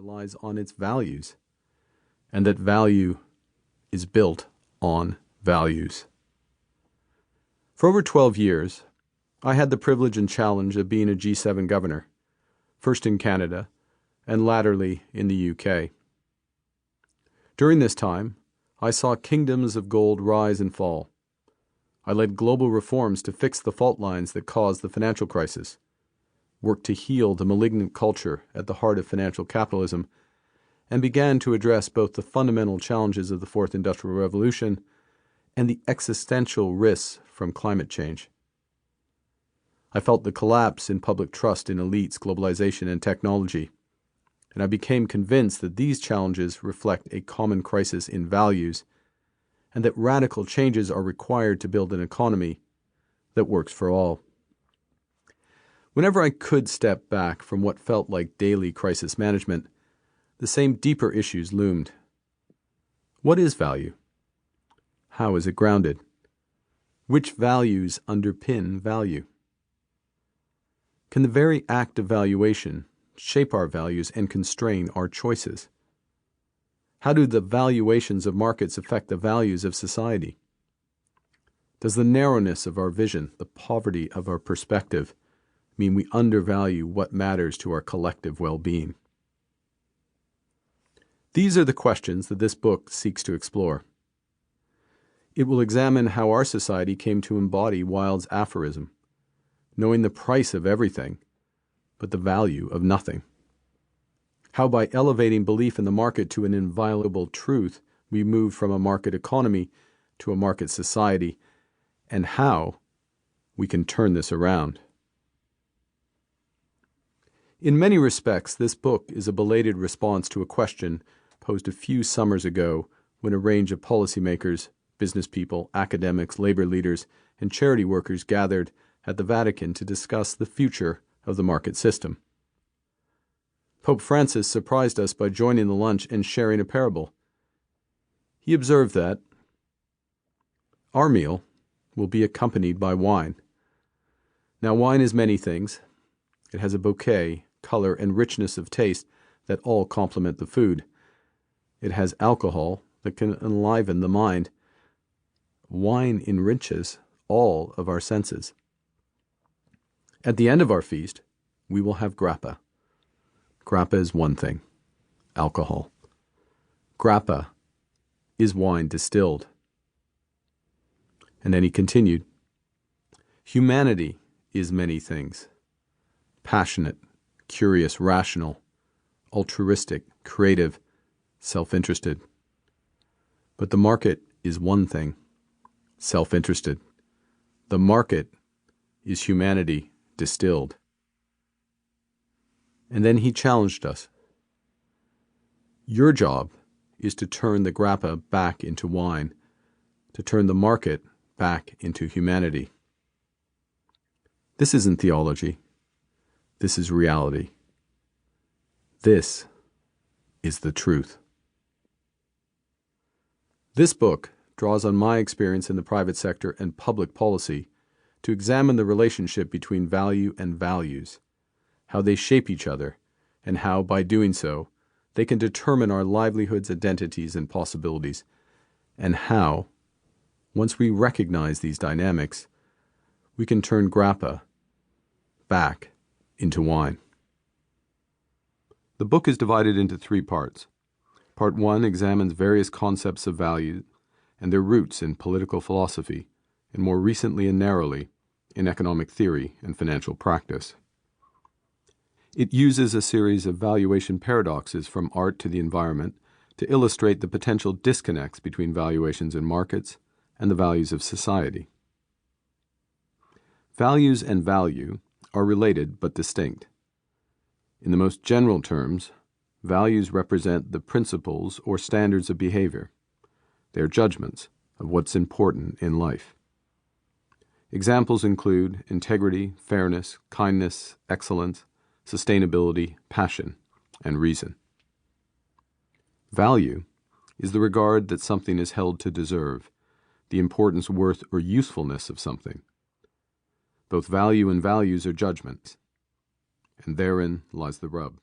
relies on its values, and that value is built on values. For over 12 years, I had the privilege and challenge of being a G7 governor, first in Canada and latterly in the UK. During this time, I saw kingdoms of gold rise and fall. I led global reforms to fix the fault lines that caused the financial crisis, worked to heal the malignant culture at the heart of financial capitalism, and began to address both the fundamental challenges of the Fourth Industrial Revolution and the existential risks from climate change. I felt the collapse in public trust in elites, globalization, and technology, and I became convinced that these challenges reflect a common crisis in values and that radical changes are required to build an economy that works for all. Whenever I could step back from what felt like daily crisis management, the same deeper issues loomed. What is value? How is it grounded? Which values underpin value? Can the very act of valuation shape our values and constrain our choices? How do the valuations of markets affect the values of society? Does the narrowness of our vision, the poverty of our perspective, mean we undervalue what matters to our collective well-being? These are the questions that this book seeks to explore. It will examine how our society came to embody Wilde's aphorism, knowing the price of everything, but the value of nothing. How by elevating belief in the market to an inviolable truth, we moved from a market economy to a market society, and how we can turn this around. In many respects, this book is a belated response to a question posed a few summers ago when a range of policymakers, business people, academics, labor leaders, and charity workers gathered at the Vatican to discuss the future of the market system. Pope Francis surprised us by joining the lunch and sharing a parable. He observed that our meal will be accompanied by wine. Now, wine is many things. It has a bouquet, color, and richness of taste that all complement the food. It has alcohol that can enliven the mind. Wine enriches all of our senses. At the end of our feast, we will have grappa. Grappa is one thing, alcohol. Grappa is wine distilled. And then he continued, humanity is many things, passionate, curious, rational, altruistic, creative, self-interested. But the market is one thing, self-interested. The market is humanity distilled. And then he challenged us. Your job is to turn the grappa back into wine, to turn the market back into humanity. This isn't theology. This is reality. This is the truth. This book draws on my experience in the private sector and public policy to examine the relationship between value and values, how they shape each other, and how, by doing so, they can determine our livelihoods, identities, and possibilities, and how, once we recognize these dynamics, we can turn grappa back into wine. The book is divided into 3 parts. Part 1 examines various concepts of value and their roots in political philosophy, and more recently and narrowly, in economic theory and financial practice. It uses a series of valuation paradoxes from art to the environment to illustrate the potential disconnects between valuations in markets and the values of society. Values and value are related but distinct. In the most general terms, values represent the principles or standards of behavior. They are judgments of what's important in life. Examples include integrity, fairness, kindness, excellence, sustainability, passion, and reason. Value is the regard that something is held to deserve, the importance, worth, or usefulness of something. Both value and values are judgments, and therein lies the rub.